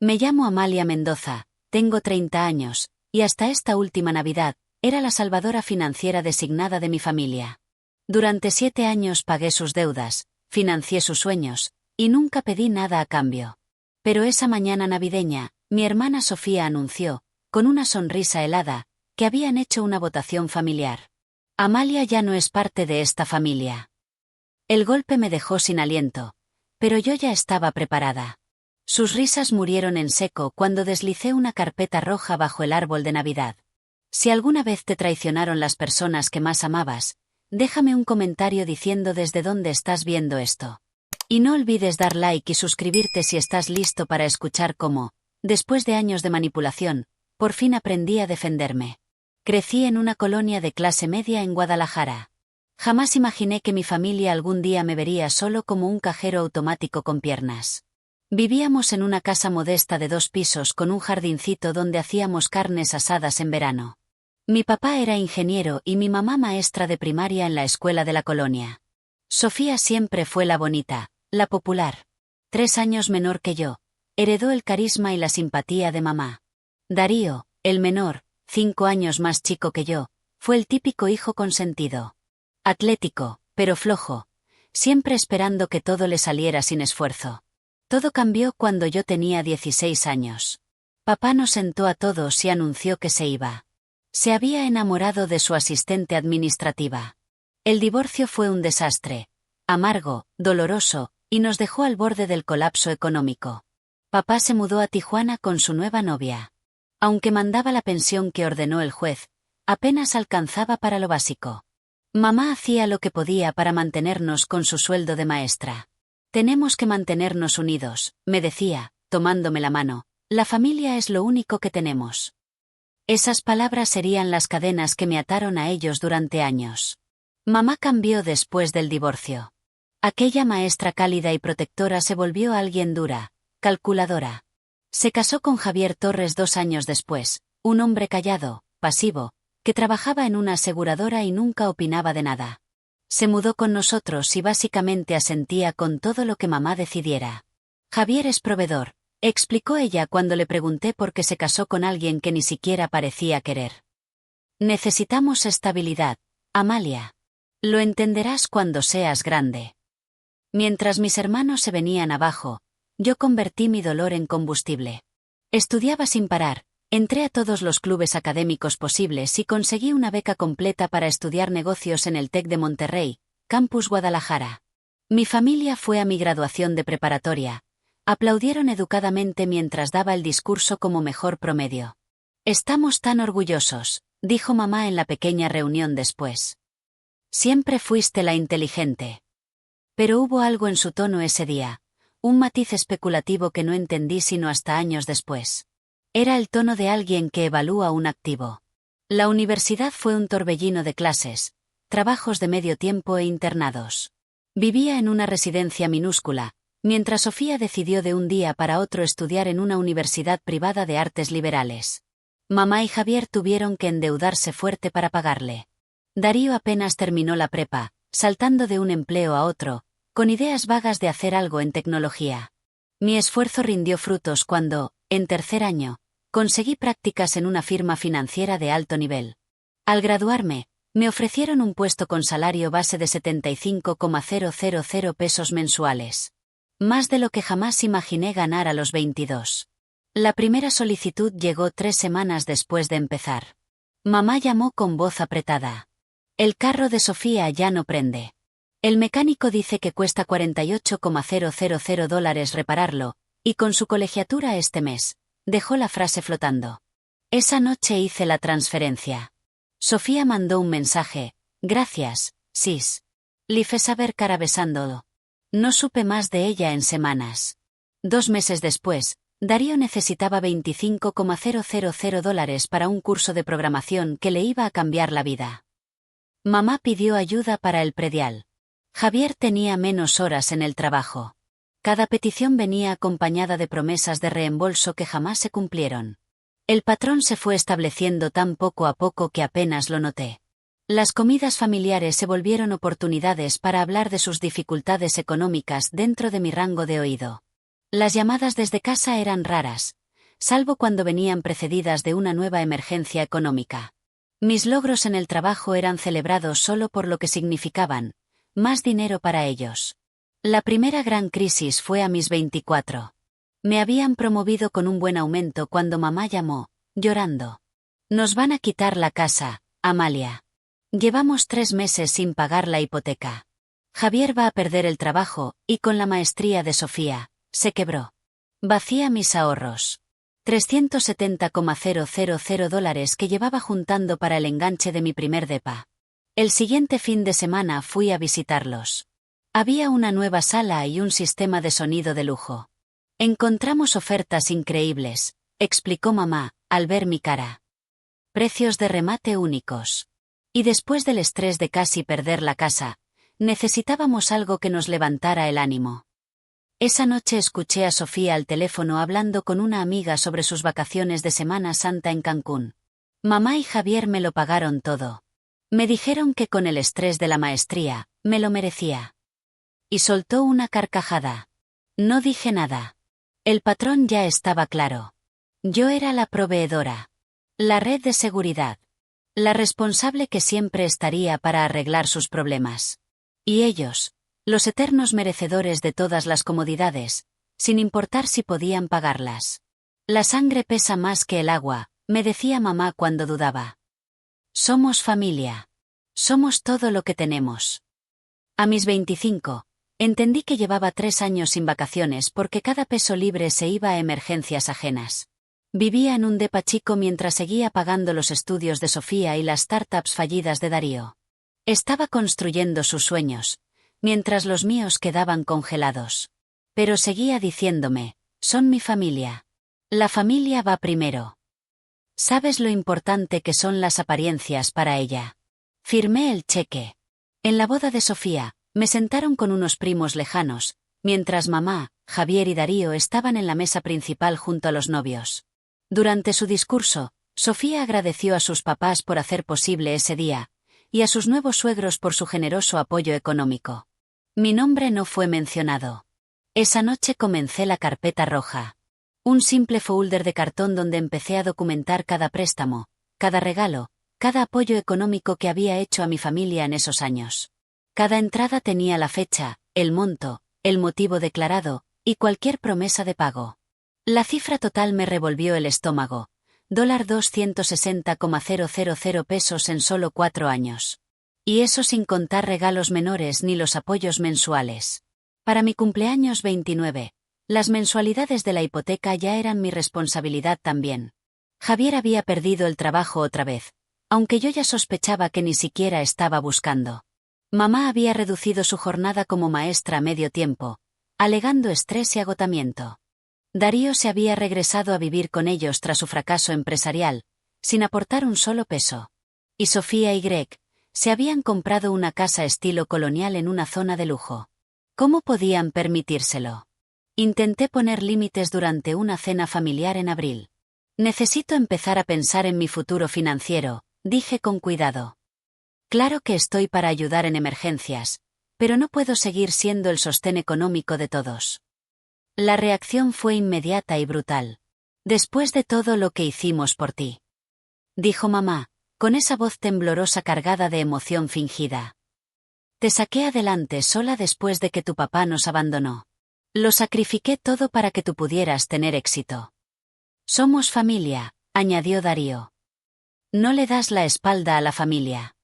Me llamo Amalia Mendoza, tengo 30 años, y hasta esta última Navidad, era la salvadora financiera designada de mi familia. Durante 7 años pagué sus deudas, financié sus sueños, y nunca pedí nada a cambio. Pero esa mañana navideña, mi hermana Sofía anunció, con una sonrisa helada, que habían hecho una votación familiar. Amalia ya no es parte de esta familia. El golpe me dejó sin aliento, pero yo ya estaba preparada. Sus risas murieron en seco cuando deslicé una carpeta roja bajo el árbol de Navidad. Si alguna vez te traicionaron las personas que más amabas, déjame un comentario diciendo desde dónde estás viendo esto. Y no olvides dar like y suscribirte si estás listo para escuchar cómo, después de años de manipulación, por fin aprendí a defenderme. Crecí en una colonia de clase media en Guadalajara. Jamás imaginé que mi familia algún día me vería solo como un cajero automático con piernas. Vivíamos en una casa modesta de 2 pisos con un jardincito donde hacíamos carnes asadas en verano. Mi papá era ingeniero y mi mamá maestra de primaria en la escuela de la colonia. Sofía siempre fue la bonita, la popular. 3 años menor que yo, heredó el carisma y la simpatía de mamá. Darío, el menor, 5 años más chico que yo, fue el típico hijo consentido. Atlético, pero flojo, siempre esperando que todo le saliera sin esfuerzo. Todo cambió cuando yo tenía 16 años. Papá nos sentó a todos y anunció que se iba. Se había enamorado de su asistente administrativa. El divorcio fue un desastre, amargo, doloroso, y nos dejó al borde del colapso económico. Papá se mudó a Tijuana con su nueva novia. Aunque mandaba la pensión que ordenó el juez, apenas alcanzaba para lo básico. Mamá hacía lo que podía para mantenernos con su sueldo de maestra. Tenemos que mantenernos unidos, me decía, tomándome la mano, la familia es lo único que tenemos. Esas palabras serían las cadenas que me ataron a ellos durante años. Mamá cambió después del divorcio. Aquella maestra cálida y protectora se volvió alguien dura, calculadora. Se casó con Javier Torres 2 años después, un hombre callado, pasivo, que trabajaba en una aseguradora y nunca opinaba de nada. Se mudó con nosotros y básicamente asentía con todo lo que mamá decidiera. Javier es proveedor, explicó ella cuando le pregunté por qué se casó con alguien que ni siquiera parecía querer. Necesitamos estabilidad, Amalia. Lo entenderás cuando seas grande. Mientras mis hermanos se venían abajo, yo convertí mi dolor en combustible. Estudiaba sin parar, entré a todos los clubes académicos posibles y conseguí una beca completa para estudiar negocios en el TEC de Monterrey, Campus Guadalajara. Mi familia fue a mi graduación de preparatoria. Aplaudieron educadamente mientras daba el discurso como mejor promedio. Estamos tan orgullosos, dijo mamá en la pequeña reunión después. Siempre fuiste la inteligente. Pero hubo algo en su tono ese día. Un matiz especulativo que no entendí sino hasta años después. Era el tono de alguien que evalúa un activo. La universidad fue un torbellino de clases, trabajos de medio tiempo e internados. Vivía en una residencia minúscula, mientras Sofía decidió de un día para otro estudiar en una universidad privada de artes liberales. Mamá y Javier tuvieron que endeudarse fuerte para pagarle. Darío apenas terminó la prepa, saltando de un empleo a otro, con ideas vagas de hacer algo en tecnología. Mi esfuerzo rindió frutos cuando, en 3er año, conseguí prácticas en una firma financiera de alto nivel. Al graduarme, me ofrecieron un puesto con salario base de 75,000 pesos mensuales. Más de lo que jamás imaginé ganar a los 22. La primera solicitud llegó 3 semanas después de empezar. Mamá llamó con voz apretada. El carro de Sofía ya no prende. El mecánico dice que cuesta $48,000 repararlo, y con su colegiatura este mes, dejó la frase flotando. Esa noche hice la transferencia. Sofía mandó un mensaje, gracias, sis. Le hice saber cara besándolo. No supe más de ella en semanas. 2 meses después, Darío necesitaba $25,000 para un curso de programación que le iba a cambiar la vida. Mamá pidió ayuda para el predial. Javier tenía menos horas en el trabajo. Cada petición venía acompañada de promesas de reembolso que jamás se cumplieron. El patrón se fue estableciendo tan poco a poco que apenas lo noté. Las comidas familiares se volvieron oportunidades para hablar de sus dificultades económicas dentro de mi rango de oído. Las llamadas desde casa eran raras, salvo cuando venían precedidas de una nueva emergencia económica. Mis logros en el trabajo eran celebrados solo por lo que significaban: más dinero para ellos. La primera gran crisis fue a mis 24. Me habían promovido con un buen aumento cuando mamá llamó, llorando. Nos van a quitar la casa, Amalia. Llevamos 3 meses sin pagar la hipoteca. Javier va a perder el trabajo, y con la maestría de Sofía, se quebró. Vacía mis ahorros. $370,000 que llevaba juntando para el enganche de mi primer depa. El siguiente fin de semana fui a visitarlos. Había una nueva sala y un sistema de sonido de lujo. Encontramos ofertas increíbles, explicó mamá, al ver mi cara. Precios de remate únicos. Y después del estrés de casi perder la casa, necesitábamos algo que nos levantara el ánimo. Esa noche escuché a Sofía al teléfono hablando con una amiga sobre sus vacaciones de Semana Santa en Cancún. Mamá y Javier me lo pagaron todo. Me dijeron que con el estrés de la maestría, me lo merecía. Y soltó una carcajada. No dije nada. El patrón ya estaba claro. Yo era la proveedora. La red de seguridad. La responsable que siempre estaría para arreglar sus problemas. Y ellos, los eternos merecedores de todas las comodidades, sin importar si podían pagarlas. La sangre pesa más que el agua, me decía mamá cuando dudaba. Somos familia. Somos todo lo que tenemos. A mis 25, entendí que llevaba 3 años sin vacaciones porque cada peso libre se iba a emergencias ajenas. Vivía en un depa chico mientras seguía pagando los estudios de Sofía y las startups fallidas de Darío. Estaba construyendo sus sueños, mientras los míos quedaban congelados. Pero seguía diciéndome, son mi familia. La familia va primero. ¿Sabes lo importante que son las apariencias para ella? Firmé el cheque. En la boda de Sofía, me sentaron con unos primos lejanos, mientras mamá, Javier y Darío estaban en la mesa principal junto a los novios. Durante su discurso, Sofía agradeció a sus papás por hacer posible ese día, y a sus nuevos suegros por su generoso apoyo económico. Mi nombre no fue mencionado. Esa noche comencé la carpeta roja. Un simple folder de cartón donde empecé a documentar cada préstamo, cada regalo, cada apoyo económico que había hecho a mi familia en esos años. Cada entrada tenía la fecha, el monto, el motivo declarado, y cualquier promesa de pago. La cifra total me revolvió el estómago. $260,000 en solo 4 años. Y eso sin contar regalos menores ni los apoyos mensuales. Para mi cumpleaños 29, las mensualidades de la hipoteca ya eran mi responsabilidad también. Javier había perdido el trabajo otra vez, aunque yo ya sospechaba que ni siquiera estaba buscando. Mamá había reducido su jornada como maestra a medio tiempo, alegando estrés y agotamiento. Darío se había regresado a vivir con ellos tras su fracaso empresarial, sin aportar un solo peso. Y Sofía y Greg se habían comprado una casa estilo colonial en una zona de lujo. ¿Cómo podían permitírselo? Intenté poner límites durante una cena familiar en abril. Necesito empezar a pensar en mi futuro financiero, dije con cuidado. Claro que estoy para ayudar en emergencias, pero no puedo seguir siendo el sostén económico de todos. La reacción fue inmediata y brutal. Después de todo lo que hicimos por ti, dijo mamá, con esa voz temblorosa cargada de emoción fingida. Te saqué adelante sola después de que tu papá nos abandonó. Lo sacrifiqué todo para que tú pudieras tener éxito. Somos familia, añadió Darío. No le das la espalda a la familia.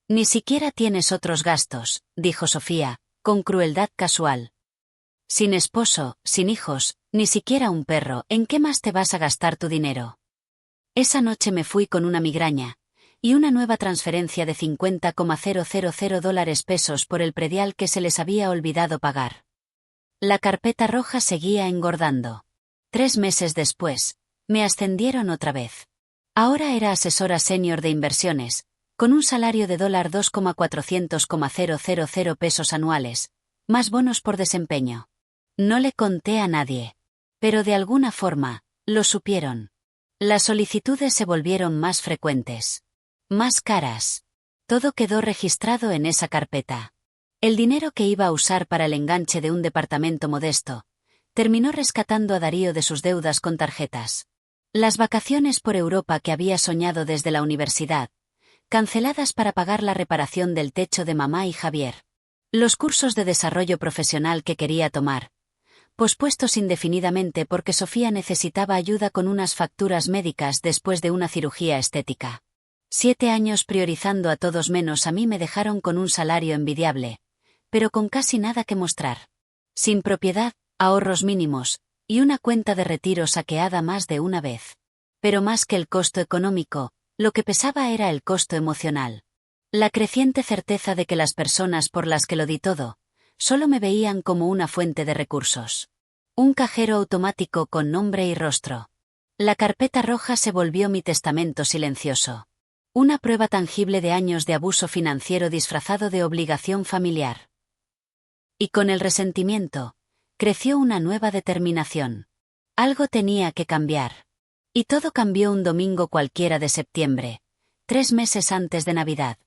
Ni siquiera tienes otros gastos, dijo Sofía, con crueldad casual. Sin esposo, sin hijos, ni siquiera un perro, ¿en qué más te vas a gastar tu dinero? Esa noche me fui con una migraña y una nueva transferencia de $50,000 por el predial que se les había olvidado pagar. La carpeta roja seguía engordando. 3 meses después, me ascendieron otra vez. Ahora era asesora senior de inversiones, con un salario de $400,000 anuales, más bonos por desempeño. No le conté a nadie. Pero de alguna forma, lo supieron. Las solicitudes se volvieron más frecuentes. Más caras. Todo quedó registrado en esa carpeta. El dinero que iba a usar para el enganche de un departamento modesto terminó rescatando a Darío de sus deudas con tarjetas. Las vacaciones por Europa que había soñado desde la universidad, canceladas para pagar la reparación del techo de mamá y Javier. Los cursos de desarrollo profesional que quería tomar, pospuestos indefinidamente porque Sofía necesitaba ayuda con unas facturas médicas después de una cirugía estética. 7 años priorizando a todos menos a mí me dejaron con un salario envidiable, pero con casi nada que mostrar. Sin propiedad, ahorros mínimos, y una cuenta de retiro saqueada más de una vez. Pero más que el costo económico, lo que pesaba era el costo emocional. La creciente certeza de que las personas por las que lo di todo, solo me veían como una fuente de recursos. Un cajero automático con nombre y rostro. La carpeta roja se volvió mi testamento silencioso. Una prueba tangible de años de abuso financiero disfrazado de obligación familiar. Y con el resentimiento, creció una nueva determinación. Algo tenía que cambiar. Y todo cambió un domingo cualquiera de septiembre, 3 meses antes de Navidad.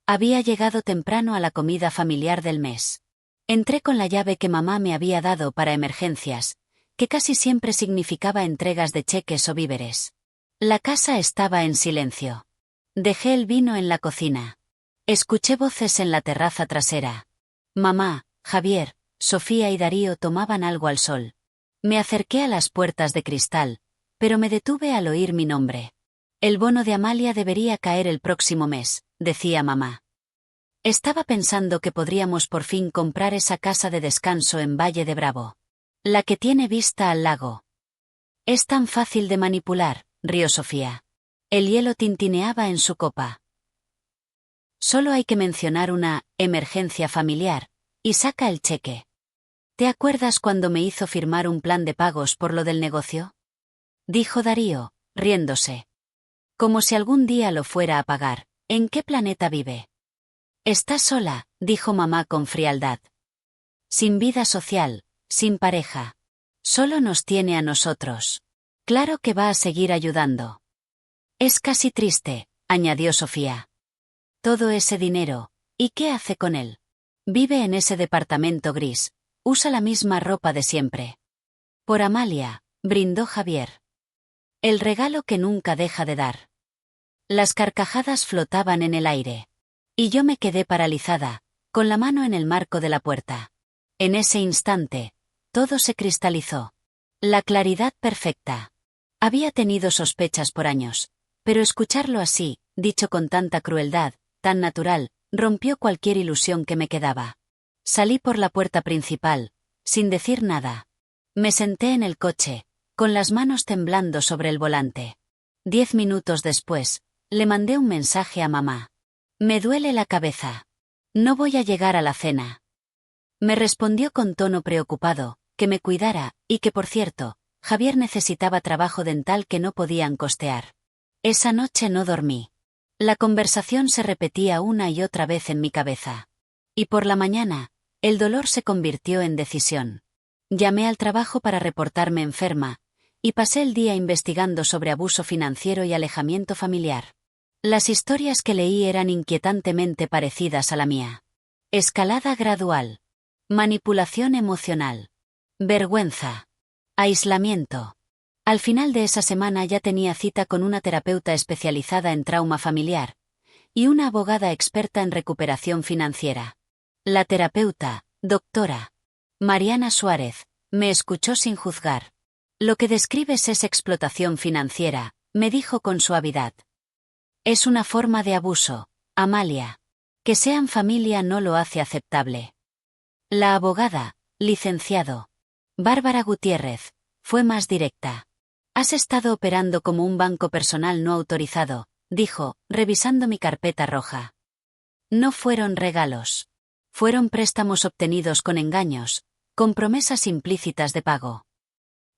Había llegado temprano a la comida familiar del mes. Entré con la llave que mamá me había dado para emergencias, que casi siempre significaba entregas de cheques o víveres. La casa estaba en silencio. Dejé el vino en la cocina. Escuché voces en la terraza trasera. Mamá, Javier, Sofía y Darío tomaban algo al sol. Me acerqué a las puertas de cristal, pero me detuve al oír mi nombre. El bono de Amalia debería caer el próximo mes, decía mamá. Estaba pensando que podríamos por fin comprar esa casa de descanso en Valle de Bravo. La que tiene vista al lago. Es tan fácil de manipular, rió Sofía. El hielo tintineaba en su copa. Solo hay que mencionar una emergencia familiar, y saca el cheque. ¿Te acuerdas cuando me hizo firmar un plan de pagos por lo del negocio? Dijo Darío, riéndose. Como si algún día lo fuera a pagar. ¿En qué planeta vive? Está sola, dijo mamá con frialdad. Sin vida social, sin pareja. Solo nos tiene a nosotros. Claro que va a seguir ayudando. Es casi triste, añadió Sofía. Todo ese dinero, ¿y qué hace con él? Vive en ese departamento gris, usa la misma ropa de siempre. Por Amalia, brindó Javier. El regalo que nunca deja de dar. Las carcajadas flotaban en el aire. Y yo me quedé paralizada, con la mano en el marco de la puerta. En ese instante, todo se cristalizó. La claridad perfecta. Había tenido sospechas por años, pero escucharlo así, dicho con tanta crueldad, tan natural, rompió cualquier ilusión que me quedaba. Salí por la puerta principal, sin decir nada. Me senté en el coche, con las manos temblando sobre el volante. 10 minutos después, le mandé un mensaje a mamá. Me duele la cabeza. No voy a llegar a la cena. Me respondió con tono preocupado, que me cuidara, y que por cierto, Javier necesitaba trabajo dental que no podían costear. Esa noche no dormí. La conversación se repetía una y otra vez en mi cabeza. Y por la mañana, el dolor se convirtió en decisión. Llamé al trabajo para reportarme enferma, y pasé el día investigando sobre abuso financiero y alejamiento familiar. Las historias que leí eran inquietantemente parecidas a la mía. Escalada gradual. Manipulación emocional. Vergüenza. Aislamiento. Al final de esa semana ya tenía cita con una terapeuta especializada en trauma familiar y una abogada experta en recuperación financiera. La terapeuta, doctora Mariana Suárez, me escuchó sin juzgar. Lo que describes es explotación financiera, me dijo con suavidad. Es una forma de abuso, Amalia. Que sean familia no lo hace aceptable. La abogada, licenciado Bárbara Gutiérrez, fue más directa. Has estado operando como un banco personal no autorizado, dijo, revisando mi carpeta roja. No fueron regalos. Fueron préstamos obtenidos con engaños, con promesas implícitas de pago.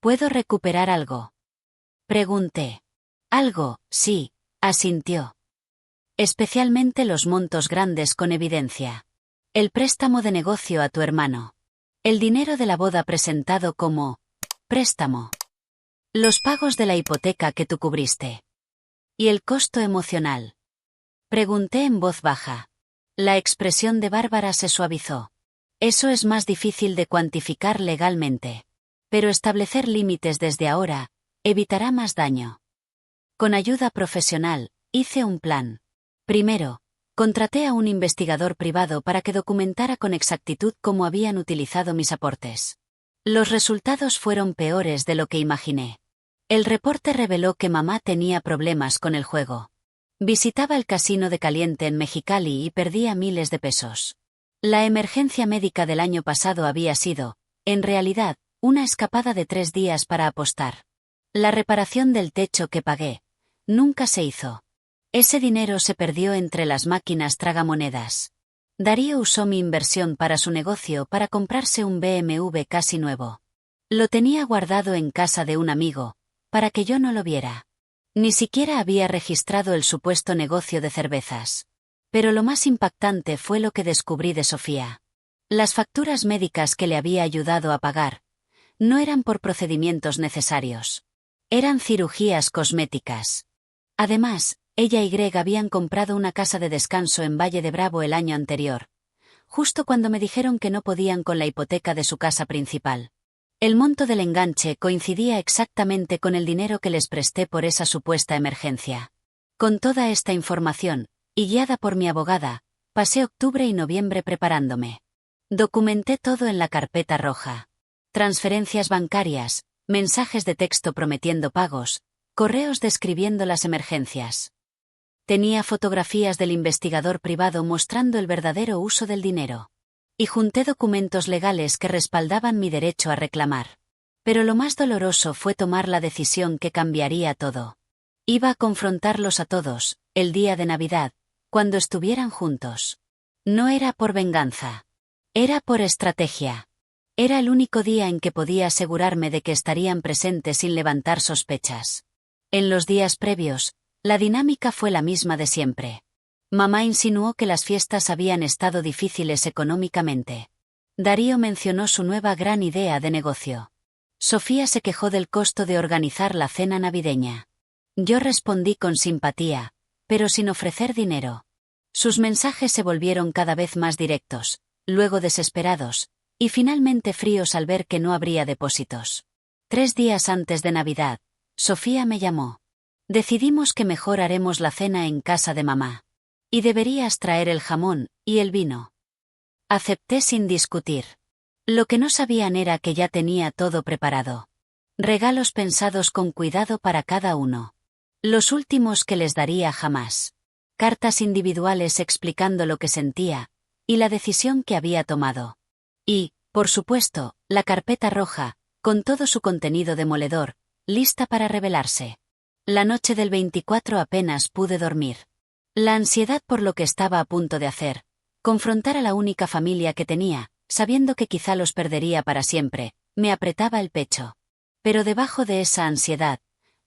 ¿Puedo recuperar algo? Pregunté. Algo, sí, asintió. Especialmente los montos grandes con evidencia. El préstamo de negocio a tu hermano. El dinero de la boda presentado como préstamo. Los pagos de la hipoteca que tú cubriste. ¿Y el costo emocional? Pregunté en voz baja. La expresión de Bárbara se suavizó. Eso es más difícil de cuantificar legalmente. Pero establecer límites desde ahora evitará más daño. Con ayuda profesional, hice un plan. Primero, contraté a un investigador privado para que documentara con exactitud cómo habían utilizado mis aportes. Los resultados fueron peores de lo que imaginé. El reporte reveló que mamá tenía problemas con el juego. Visitaba el casino de Caliente en Mexicali y perdía miles de pesos. La emergencia médica del año pasado había sido, en realidad, una escapada de 3 días para apostar. La reparación del techo que pagué nunca se hizo. Ese dinero se perdió entre las máquinas tragamonedas. Darío usó mi inversión para su negocio para comprarse un BMW casi nuevo. Lo tenía guardado en casa de un amigo, para que yo no lo viera. Ni siquiera había registrado el supuesto negocio de cervezas. Pero lo más impactante fue lo que descubrí de Sofía. Las facturas médicas que le había ayudado a pagar no eran por procedimientos necesarios. Eran cirugías cosméticas. Además, ella y Greg habían comprado una casa de descanso en Valle de Bravo el año anterior, justo cuando me dijeron que no podían con la hipoteca de su casa principal. El monto del enganche coincidía exactamente con el dinero que les presté por esa supuesta emergencia. Con toda esta información, y guiada por mi abogada, pasé octubre y noviembre preparándome. Documenté todo en la carpeta roja. Transferencias bancarias, mensajes de texto prometiendo pagos, correos describiendo las emergencias. Tenía fotografías del investigador privado mostrando el verdadero uso del dinero. Y junté documentos legales que respaldaban mi derecho a reclamar. Pero lo más doloroso fue tomar la decisión que cambiaría todo. Iba a confrontarlos a todos, el día de Navidad, cuando estuvieran juntos. No era por venganza. Era por estrategia. Era el único día en que podía asegurarme de que estarían presentes sin levantar sospechas. En los días previos, la dinámica fue la misma de siempre. Mamá insinuó que las fiestas habían estado difíciles económicamente. Darío mencionó su nueva gran idea de negocio. Sofía se quejó del costo de organizar la cena navideña. Yo respondí con simpatía, pero sin ofrecer dinero. Sus mensajes se volvieron cada vez más directos, luego desesperados, y finalmente fríos al ver que no habría depósitos. 3 días antes de Navidad, Sofía me llamó. Decidimos que mejor haremos la cena en casa de mamá. Y deberías traer el jamón y el vino. Acepté sin discutir. Lo que no sabían era que ya tenía todo preparado. Regalos pensados con cuidado para cada uno. Los últimos que les daría jamás. Cartas individuales explicando lo que sentía, y la decisión que había tomado. Y, por supuesto, la carpeta roja, con todo su contenido demoledor, lista para revelarse. La noche del 24 apenas pude dormir. La ansiedad por lo que estaba a punto de hacer, confrontar a la única familia que tenía, sabiendo que quizá los perdería para siempre, me apretaba el pecho. Pero debajo de esa ansiedad,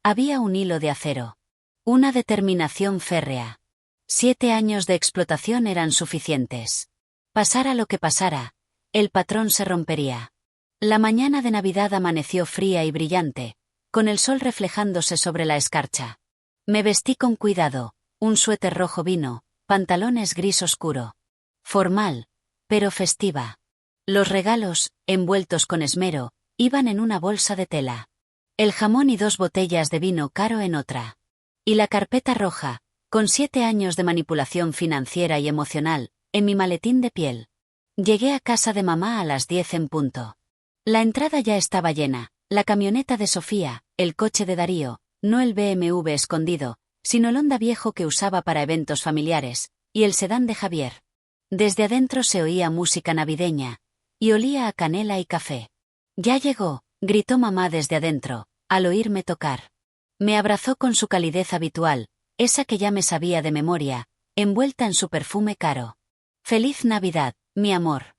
había un hilo de acero. Una determinación férrea. 7 años de explotación eran suficientes. Pasara lo que pasara, el patrón se rompería. La mañana de Navidad amaneció fría y brillante, con el sol reflejándose sobre la escarcha. Me vestí con cuidado, un suéter rojo vino, pantalones gris oscuro. Formal, pero festiva. Los regalos, envueltos con esmero, iban en una bolsa de tela. El jamón y 2 botellas de vino caro en otra. Y la carpeta roja, con 7 años de manipulación financiera y emocional, en mi maletín de piel. Llegué a casa de mamá a las 10 en punto. La entrada ya estaba llena, la camioneta de Sofía, el coche de Darío, no el BMW escondido, sino el Honda viejo que usaba para eventos familiares, y el sedán de Javier. Desde adentro se oía música navideña, y olía a canela y café. «Ya llegó», gritó mamá desde adentro, al oírme tocar. Me abrazó con su calidez habitual, esa que ya me sabía de memoria, envuelta en su perfume caro. «Feliz Navidad, mi amor».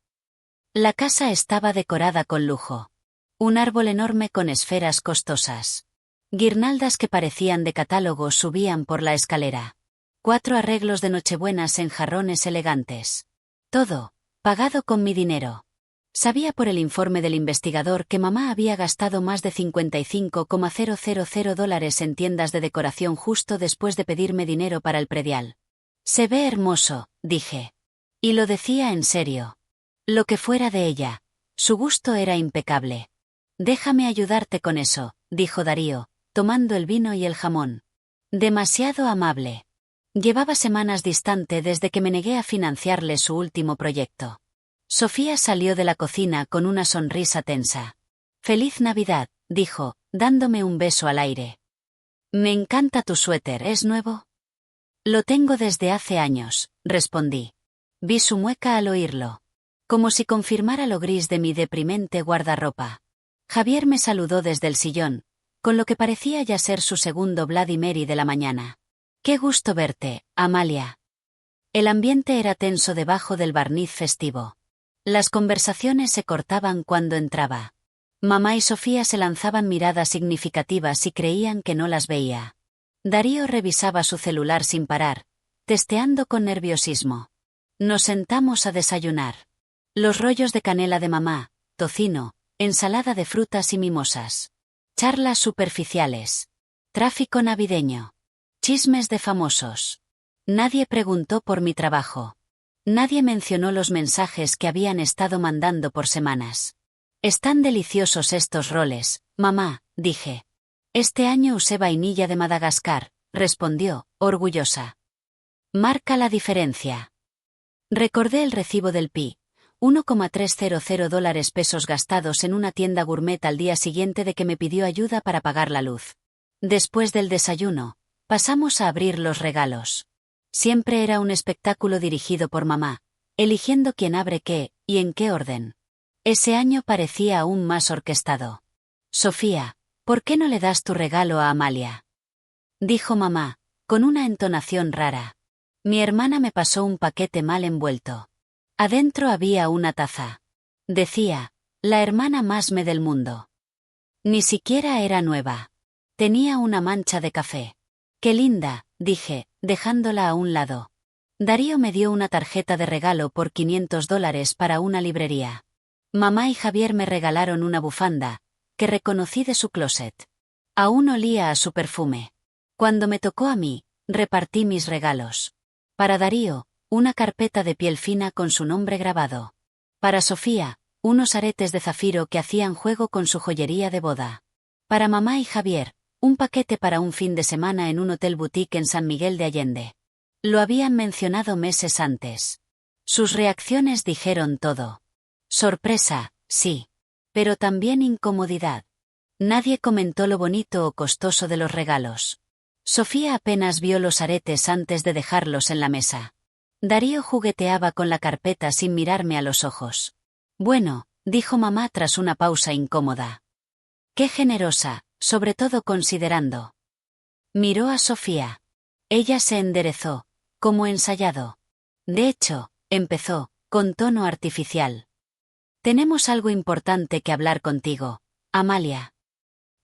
La casa estaba decorada con lujo. Un árbol enorme con esferas costosas. Guirnaldas que parecían de catálogo subían por la escalera. 4 arreglos de nochebuenas en jarrones elegantes. Todo, pagado con mi dinero. Sabía por el informe del investigador que mamá había gastado más de $55,000 en tiendas de decoración justo después de pedirme dinero para el predial. «Se ve hermoso», dije. Y lo decía en serio. Lo que fuera de ella, su gusto era impecable. Déjame ayudarte con eso, dijo Darío, tomando el vino y el jamón. Demasiado amable. Llevaba semanas distante desde que me negué a financiarle su último proyecto. Sofía salió de la cocina con una sonrisa tensa. «Feliz Navidad», dijo, dándome un beso al aire. «Me encanta tu suéter, ¿es nuevo?» «Lo tengo desde hace años», respondí. Vi su mueca al oírlo. Como si confirmara lo gris de mi deprimente guardarropa. Javier me saludó desde el sillón, con lo que parecía ya ser su segundo Bloody Mary de la mañana. «Qué gusto verte, Amalia». El ambiente era tenso debajo del barniz festivo. Las conversaciones se cortaban cuando entraba. Mamá y Sofía se lanzaban miradas significativas y creían que no las veía. Darío revisaba su celular sin parar, testeando con nerviosismo. Nos sentamos a desayunar. Los rollos de canela de mamá, tocino, ensalada de frutas y mimosas. Charlas superficiales. Tráfico navideño. Chismes de famosos. Nadie preguntó por mi trabajo. Nadie mencionó los mensajes que habían estado mandando por semanas. «Están deliciosos estos roles, mamá», dije. «Este año usé vainilla de Madagascar», respondió, orgullosa. «Marca la diferencia». Recordé el recibo del PI. $1,300 pesos gastados en una tienda gourmet al día siguiente de que me pidió ayuda para pagar la luz. Después del desayuno, pasamos a abrir los regalos. Siempre era un espectáculo dirigido por mamá, eligiendo quién abre qué, y en qué orden. Ese año parecía aún más orquestado. «Sofía, ¿por qué no le das tu regalo a Amalia?», dijo mamá, con una entonación rara. Mi hermana me pasó un paquete mal envuelto. Adentro había una taza. Decía, «La hermana más me del mundo». Ni siquiera era nueva. Tenía una mancha de café. «Qué linda», dije, dejándola a un lado. Darío me dio una tarjeta de regalo por $500 para una librería. Mamá y Javier me regalaron una bufanda, que reconocí de su closet. Aún olía a su perfume. Cuando me tocó a mí, repartí mis regalos. Para Darío, una carpeta de piel fina con su nombre grabado. Para Sofía, unos aretes de zafiro que hacían juego con su joyería de boda. Para mamá y Javier, un paquete para un fin de semana en un hotel boutique en San Miguel de Allende. Lo habían mencionado meses antes. Sus reacciones dijeron todo. Sorpresa, sí. Pero también incomodidad. Nadie comentó lo bonito o costoso de los regalos. Sofía apenas vio los aretes antes de dejarlos en la mesa. Darío jugueteaba con la carpeta sin mirarme a los ojos. «Bueno», dijo mamá tras una pausa incómoda. «Qué generosa, sobre todo considerando». Miró a Sofía. Ella se enderezó, como ensayado. «De hecho», empezó, con tono artificial. «Tenemos algo importante que hablar contigo, Amalia».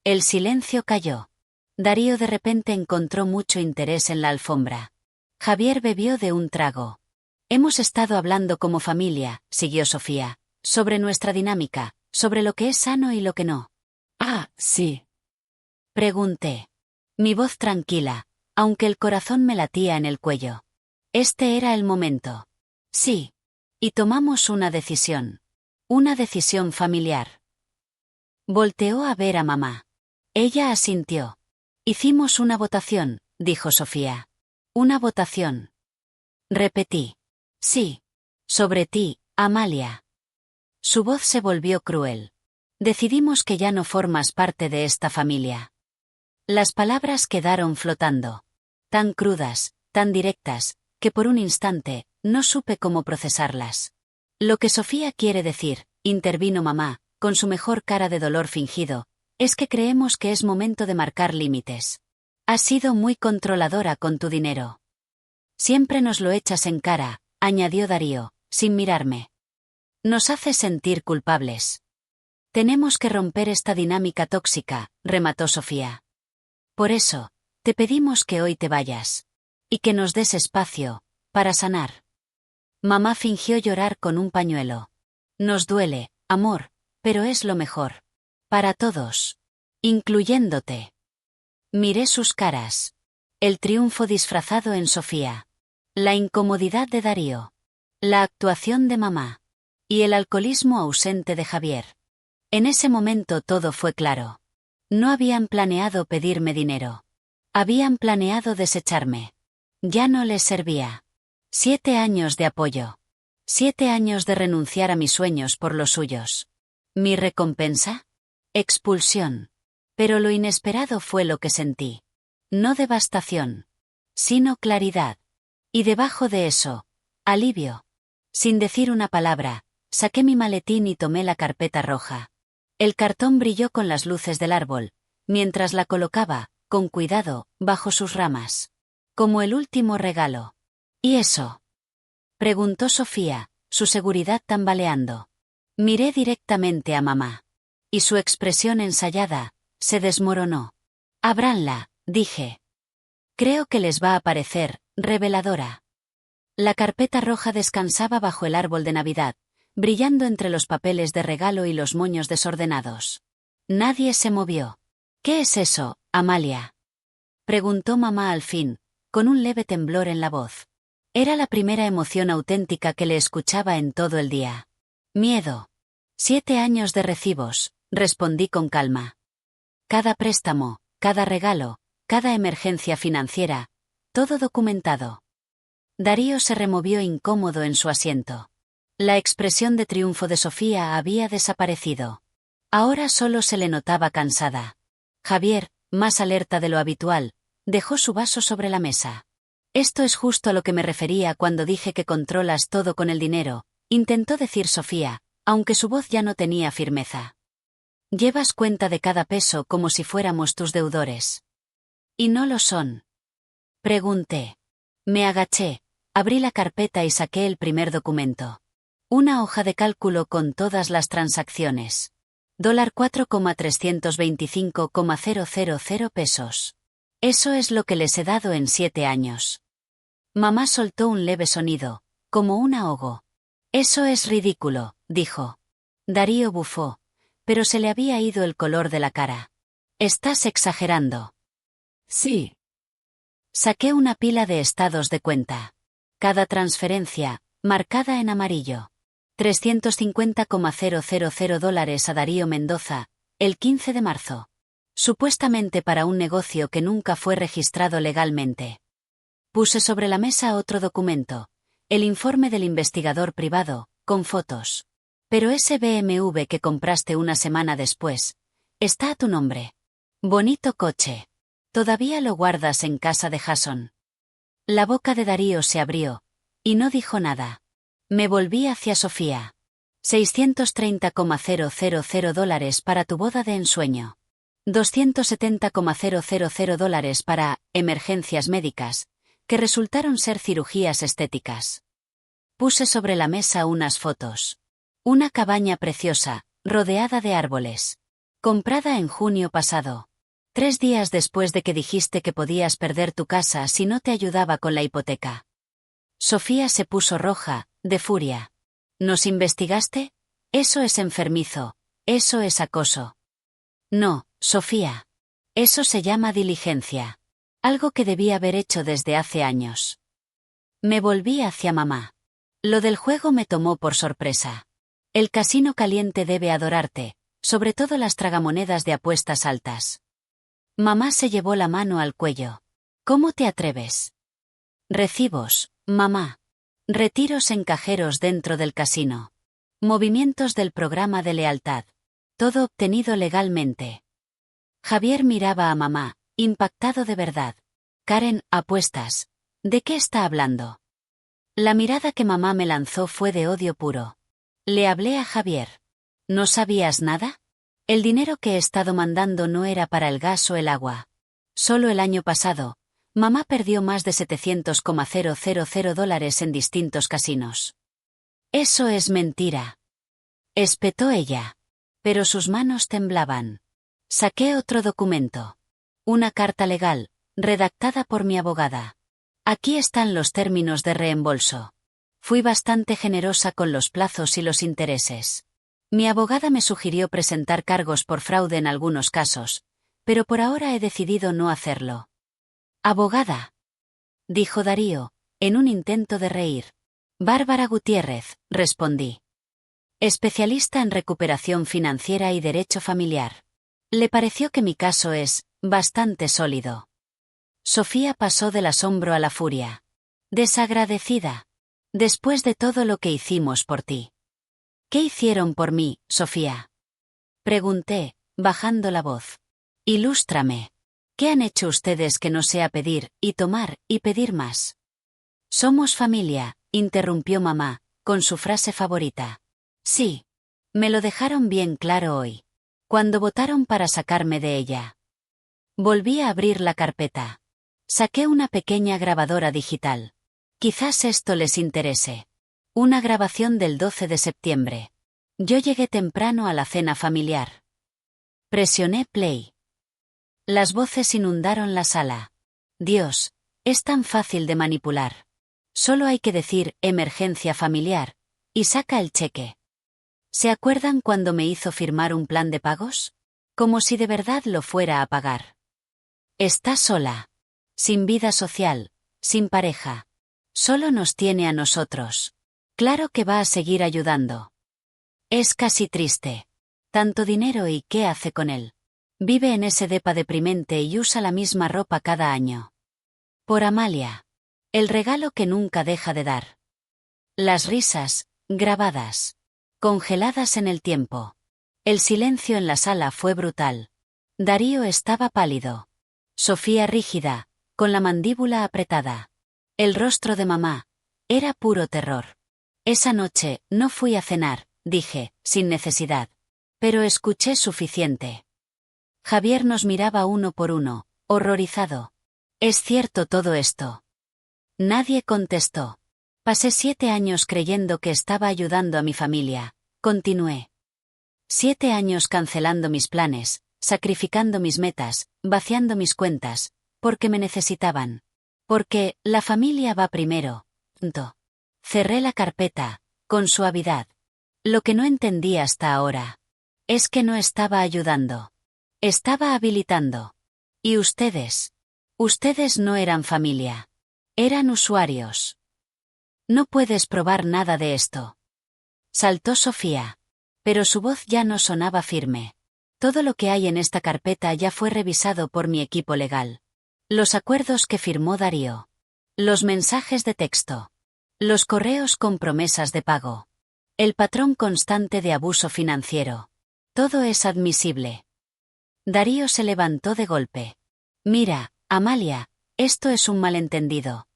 El silencio cayó. Darío de repente encontró mucho interés en la alfombra. Javier bebió de un trago. «Hemos estado hablando como familia», siguió Sofía, «sobre nuestra dinámica, sobre lo que es sano y lo que no». «Ah, sí», pregunté. Mi voz tranquila, aunque el corazón me latía en el cuello. Este era el momento. «Sí». Y tomamos una decisión. Una decisión familiar. Volteó a ver a mamá. Ella asintió. «Hicimos una votación», dijo Sofía. «Una votación». Repetí. «Sí. Sobre ti, Amalia». Su voz se volvió cruel. «Decidimos que ya no formas parte de esta familia». Las palabras quedaron flotando. Tan crudas, tan directas, que por un instante, no supe cómo procesarlas. «Lo que Sofía quiere decir», intervino mamá, con su mejor cara de dolor fingido, «es que creemos que es momento de marcar límites. Has sido muy controladora con tu dinero. Siempre nos lo echas en cara», añadió Darío, sin mirarme. «Nos hace sentir culpables». «Tenemos que romper esta dinámica tóxica», remató Sofía. «Por eso, te pedimos que hoy te vayas. Y que nos des espacio, para sanar». Mamá fingió llorar con un pañuelo. «Nos duele, amor, pero es lo mejor. Para todos. Incluyéndote». Miré sus caras. El triunfo disfrazado en Sofía. La incomodidad de Darío. La actuación de mamá. Y el alcoholismo ausente de Javier. En ese momento todo fue claro. No habían planeado pedirme dinero. Habían planeado desecharme. Ya no les servía. 7 años de apoyo. 7 años de renunciar a mis sueños por los suyos. ¿Mi recompensa? Expulsión. Pero lo inesperado fue lo que sentí. No devastación, sino claridad. Y debajo de eso, alivio. Sin decir una palabra, saqué mi maletín y tomé la carpeta roja. El cartón brilló con las luces del árbol, mientras la colocaba, con cuidado, bajo sus ramas. Como el último regalo. ¿Y eso? Preguntó Sofía, su seguridad tambaleando. Miré directamente a mamá. Y su expresión ensayada se desmoronó. Ábranla, dije. Creo que les va a parecer reveladora. La carpeta roja descansaba bajo el árbol de Navidad, brillando entre los papeles de regalo y los moños desordenados. Nadie se movió. ¿Qué es eso, Amalia? Preguntó mamá al fin, con un leve temblor en la voz. Era la primera emoción auténtica que le escuchaba en todo el día. Miedo. 7 años de recibos, respondí con calma. Cada préstamo, cada regalo, cada emergencia financiera, todo documentado. Darío se removió incómodo en su asiento. La expresión de triunfo de Sofía había desaparecido. Ahora solo se le notaba cansada. Javier, más alerta de lo habitual, dejó su vaso sobre la mesa. Esto es justo a lo que me refería cuando dije que controlas todo con el dinero, intentó decir Sofía, aunque su voz ya no tenía firmeza. Llevas cuenta de cada peso como si fuéramos tus deudores. ¿Y no lo son? Pregunté. Me agaché, abrí la carpeta y saqué el primer documento. Una hoja de cálculo con todas las transacciones. $4,325,000 pesos. Eso es lo que les he dado en 7 años. Mamá soltó un leve sonido, como un ahogo. Eso es ridículo, dijo. Darío bufó, pero se le había ido el color de la cara. Estás exagerando. Sí. Saqué una pila de estados de cuenta. Cada transferencia, marcada en amarillo. $350,000 a Darío Mendoza, el 15 de marzo. Supuestamente para un negocio que nunca fue registrado legalmente. Puse sobre la mesa otro documento, el informe del investigador privado, con fotos. Pero ese BMW que compraste una semana después, está a tu nombre. Bonito coche. Todavía lo guardas en casa de Jason. La boca de Darío se abrió, y no dijo nada. Me volví hacia Sofía. $630,000 para tu boda de ensueño. $270,000 para emergencias médicas, que resultaron ser cirugías estéticas. Puse sobre la mesa unas fotos. Una cabaña preciosa, rodeada de árboles. Comprada en junio pasado. 3 días después de que dijiste que podías perder tu casa si no te ayudaba con la hipoteca. Sofía se puso roja, de furia. ¿Nos investigaste? Eso es enfermizo. Eso es acoso. No, Sofía. Eso se llama diligencia. Algo que debí haber hecho desde hace años. Me volví hacia mamá. Lo del juego me tomó por sorpresa. El casino caliente debe adorarte, sobre todo las tragamonedas de apuestas altas. Mamá se llevó la mano al cuello. ¿Cómo te atreves? Recibos, mamá. Retiros en cajeros dentro del casino. Movimientos del programa de lealtad. Todo obtenido legalmente. Javier miraba a mamá, impactado de verdad. Karen, apuestas. ¿De qué está hablando? La mirada que mamá me lanzó fue de odio puro. Le hablé a Javier. ¿No sabías nada? El dinero que he estado mandando no era para el gas o el agua. Solo el año pasado, mamá perdió más de $700,000 en distintos casinos. Eso es mentira. Espetó ella. Pero sus manos temblaban. Saqué otro documento. Una carta legal, redactada por mi abogada. Aquí están los términos de reembolso. Fui bastante generosa con los plazos y los intereses. Mi abogada me sugirió presentar cargos por fraude en algunos casos, pero por ahora he decidido no hacerlo. Abogada, dijo Darío, en un intento de reír. Bárbara Gutiérrez, respondí. especialista en recuperación financiera y derecho familiar. Le pareció que mi caso es bastante sólido. Sofía pasó del asombro a la furia. Desagradecida. Después de todo lo que hicimos por ti. ¿Qué hicieron por mí, Sofía? Pregunté, bajando la voz. Ilústrame. ¿Qué han hecho ustedes que no sea pedir, y tomar, y pedir más? Somos familia, interrumpió mamá, con su frase favorita. Sí. Me lo dejaron bien claro hoy. Cuando votaron para sacarme de ella. Volví a abrir la carpeta. Saqué una pequeña grabadora digital. Quizás esto les interese. Una grabación del 12 de septiembre. Yo llegué temprano a la cena familiar. Presioné play. Las voces inundaron la sala. Dios, es tan fácil de manipular. Solo hay que decir emergencia familiar, y saca el cheque. ¿Se acuerdan cuando me hizo firmar un plan de pagos? Como si de verdad lo fuera a pagar. Está sola. Sin vida social, sin pareja. Solo nos tiene a nosotros. Claro que va a seguir ayudando. Es casi triste. Tanto dinero y ¿qué hace con él? Vive en ese depa deprimente y usa la misma ropa cada año. Por Amalia. El regalo que nunca deja de dar. Las risas, grabadas. Congeladas en el tiempo. El silencio en la sala fue brutal. Darío estaba pálido. Sofía rígida, con la mandíbula apretada. El rostro de mamá. Era puro terror. Esa noche, no fui a cenar, dije, sin necesidad. Pero escuché suficiente. Javier nos miraba uno por uno, horrorizado. ¿Es cierto todo esto? Nadie contestó. Pasé 7 años creyendo que estaba ayudando a mi familia, continué. 7 años cancelando mis planes, sacrificando mis metas, vaciando mis cuentas, porque me necesitaban. Porque la familia va primero. Cerré la carpeta, con suavidad. Lo que no entendí hasta ahora es que no estaba ayudando. Estaba habilitando. ¿Y ustedes? Ustedes no eran familia. Eran usuarios. No puedes probar nada de esto. Saltó Sofía. Pero su voz ya no sonaba firme. Todo lo que hay en esta carpeta ya fue revisado por mi equipo legal. Los acuerdos que firmó Darío. Los mensajes de texto. Los correos con promesas de pago. El patrón constante de abuso financiero. Todo es admisible. Darío se levantó de golpe. Mira, Amalia, esto es un malentendido.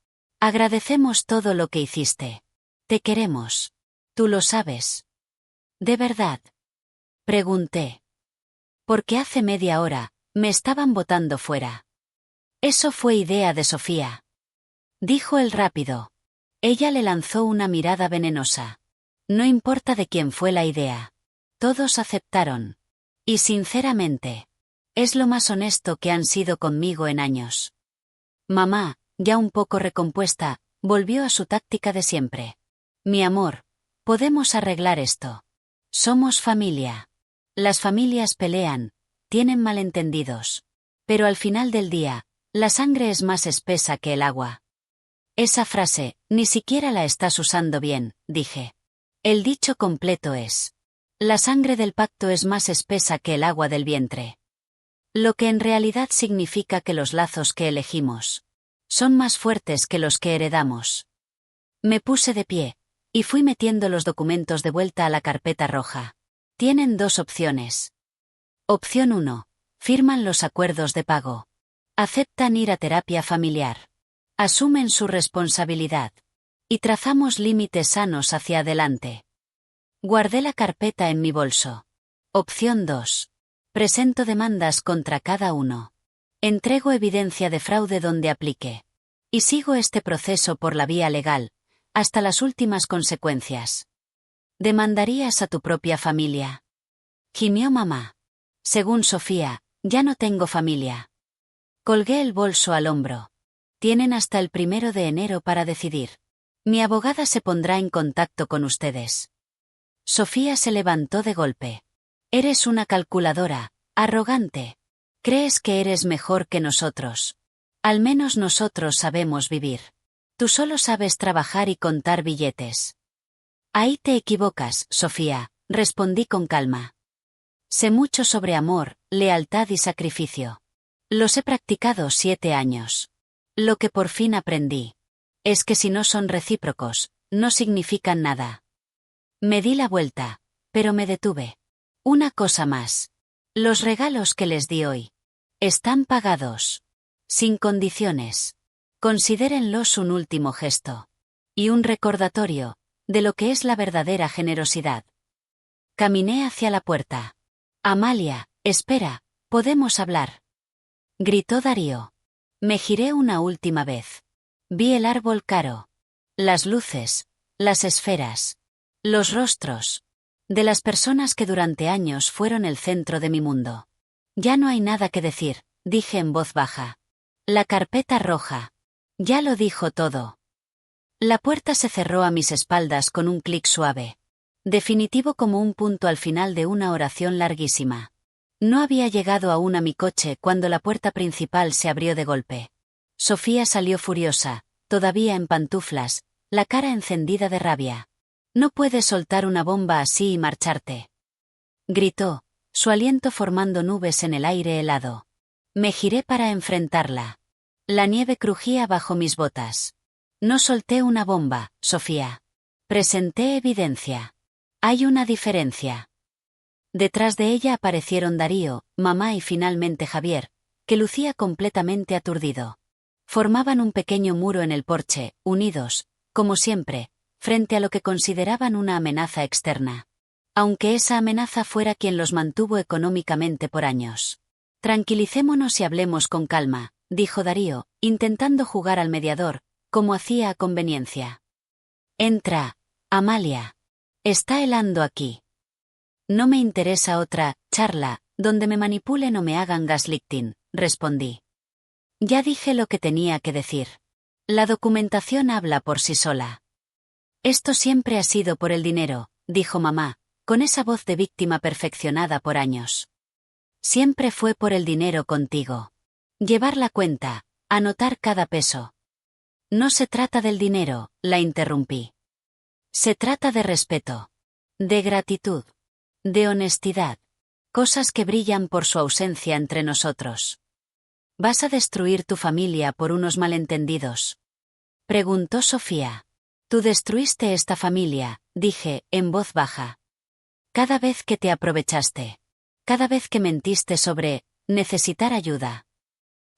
Agradecemos todo lo que hiciste. Te queremos. Tú lo sabes. ¿De verdad? Pregunté. Porque hace media hora, me estaban botando fuera. Eso fue idea de Sofía. Dijo él rápido. Ella le lanzó una mirada venenosa. No importa de quién fue la idea. Todos aceptaron. Y sinceramente, es lo más honesto que han sido conmigo en años. Mamá, ya un poco recompuesta, volvió a su táctica de siempre. Mi amor, podemos arreglar esto. Somos familia. Las familias pelean, tienen malentendidos. Pero al final del día, la sangre es más espesa que el agua. Esa frase, ni siquiera la estás usando bien, dije. El dicho completo es: la sangre del pacto es más espesa que el agua del vientre. Lo que en realidad significa que los lazos que elegimos son más fuertes que los que heredamos. Me puse de pie, y fui metiendo los documentos de vuelta a la carpeta roja. Tienen 2 opciones. Opción 1. Firman los acuerdos de pago. Aceptan ir a terapia familiar. Asumen su responsabilidad. Y trazamos límites sanos hacia adelante. Guardé la carpeta en mi bolso. Opción 2. Presento demandas contra cada uno. Entrego evidencia de fraude donde aplique. Y sigo este proceso por la vía legal, hasta las últimas consecuencias. ¿Demandarías a tu propia familia? Gimió mamá. Según Sofía, ya no tengo familia. Colgué el bolso al hombro. Tienen hasta el 1 de enero para decidir. Mi abogada se pondrá en contacto con ustedes. Sofía se levantó de golpe. Eres una calculadora, arrogante. Crees que eres mejor que nosotros. Al menos nosotros sabemos vivir. Tú solo sabes trabajar y contar billetes. Ahí te equivocas, Sofía, respondí con calma. Sé mucho sobre amor, lealtad y sacrificio. Los he practicado 7 años. Lo que por fin aprendí es que si no son recíprocos, no significan nada. Me di la vuelta, pero me detuve. Una cosa más. Los regalos que les di hoy están pagados. Sin condiciones. Considérenlos un último gesto. Y un recordatorio de lo que es la verdadera generosidad. Caminé hacia la puerta. Amalia, espera, podemos hablar. Gritó Darío. Me giré una última vez. Vi el árbol caro. Las luces, las esferas, los rostros de las personas que durante años fueron el centro de mi mundo. Ya no hay nada que decir, dije en voz baja. La carpeta roja. Ya lo dijo todo. La puerta se cerró a mis espaldas con un clic suave. Definitivo como un punto al final de una oración larguísima. No había llegado aún a mi coche cuando la puerta principal se abrió de golpe. Sofía salió furiosa, todavía en pantuflas, la cara encendida de rabia. No puedes soltar una bomba así y marcharte. Gritó, su aliento formando nubes en el aire helado. Me giré para enfrentarla. La nieve crujía bajo mis botas. No solté una bomba, Sofía. Presenté evidencia. Hay una diferencia. Detrás de ella aparecieron Darío, mamá y finalmente Javier, que lucía completamente aturdido. Formaban un pequeño muro en el porche, unidos, como siempre, frente a lo que consideraban una amenaza externa. Aunque esa amenaza fuera quien los mantuvo económicamente por años. Tranquilicémonos y hablemos con calma, dijo Darío, intentando jugar al mediador, como hacía a conveniencia. Entra, Amalia. Está helando aquí. No me interesa otra charla, donde me manipulen o me hagan gaslighting, respondí. Ya dije lo que tenía que decir. La documentación habla por sí sola. Esto siempre ha sido por el dinero, dijo mamá, con esa voz de víctima perfeccionada por años. Siempre fue por el dinero contigo. Llevar la cuenta, anotar cada peso. No se trata del dinero, la interrumpí. Se trata de respeto. De gratitud. De honestidad. Cosas que brillan por su ausencia entre nosotros. ¿Vas a destruir tu familia por unos malentendidos? Preguntó Sofía. Tú destruiste esta familia, dije, en voz baja. Cada vez que te aprovechaste. Cada vez que mentiste sobre necesitar ayuda.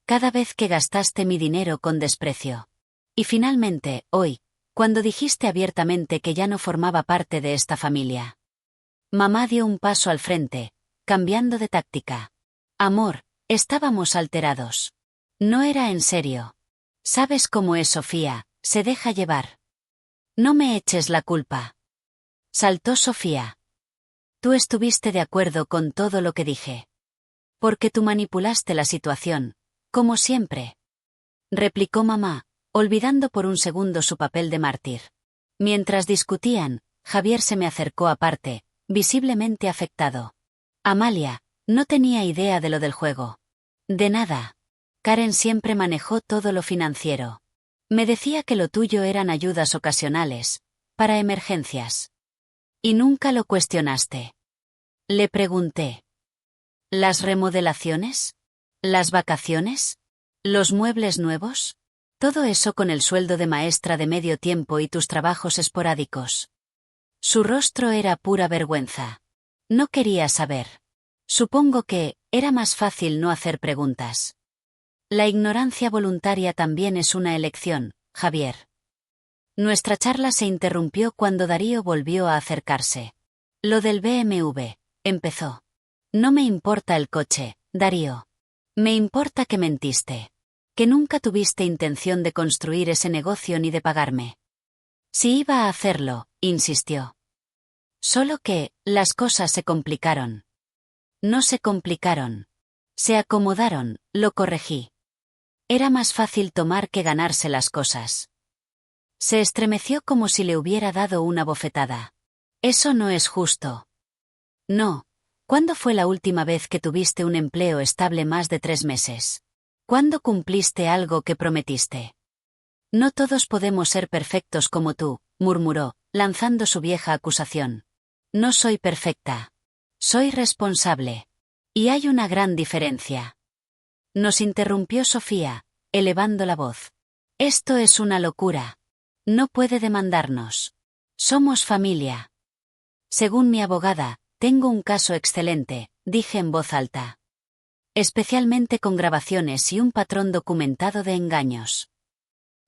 Cada vez que gastaste mi dinero con desprecio. Y finalmente, hoy, cuando dijiste abiertamente que ya no formaba parte de esta familia. Mamá dio un paso al frente, cambiando de táctica. Amor, estábamos alterados. No era en serio. ¿Sabes cómo es Sofía? Se deja llevar. No me eches la culpa. Saltó Sofía. Tú estuviste de acuerdo con todo lo que dije. Porque tú manipulaste la situación, como siempre. Replicó mamá, olvidando por un segundo su papel de mártir. Mientras discutían, Javier se me acercó aparte, visiblemente afectado. Amalia, no tenía idea de lo del juego. De nada. Karen siempre manejó todo lo financiero. Me decía que lo tuyo eran ayudas ocasionales, para emergencias. ¿Y nunca lo cuestionaste? Le pregunté. ¿Las remodelaciones? ¿Las vacaciones? ¿Los muebles nuevos? Todo eso con el sueldo de maestra de medio tiempo y tus trabajos esporádicos. Su rostro era pura vergüenza. No quería saber. Supongo que era más fácil no hacer preguntas. La ignorancia voluntaria también es una elección, Javier. Nuestra charla se interrumpió cuando Darío volvió a acercarse. Lo del BMW, empezó. No me importa el coche, Darío. Me importa que mentiste. Que nunca tuviste intención de construir ese negocio ni de pagarme. Si iba a hacerlo, insistió. Solo que, las cosas se complicaron. No se complicaron. Se acomodaron, lo corregí. Era más fácil tomar que ganarse las cosas. Se estremeció como si le hubiera dado una bofetada. Eso no es justo. No. ¿Cuándo fue la última vez que tuviste un empleo estable más de 3 meses? ¿Cuándo cumpliste algo que prometiste? No todos podemos ser perfectos como tú, murmuró, lanzando su vieja acusación. No soy perfecta. Soy responsable. Y hay una gran diferencia. Nos interrumpió Sofía, elevando la voz. Esto es una locura. No puede demandarnos. Somos familia. Según mi abogada, tengo un caso excelente, dije en voz alta. Especialmente con grabaciones y un patrón documentado de engaños.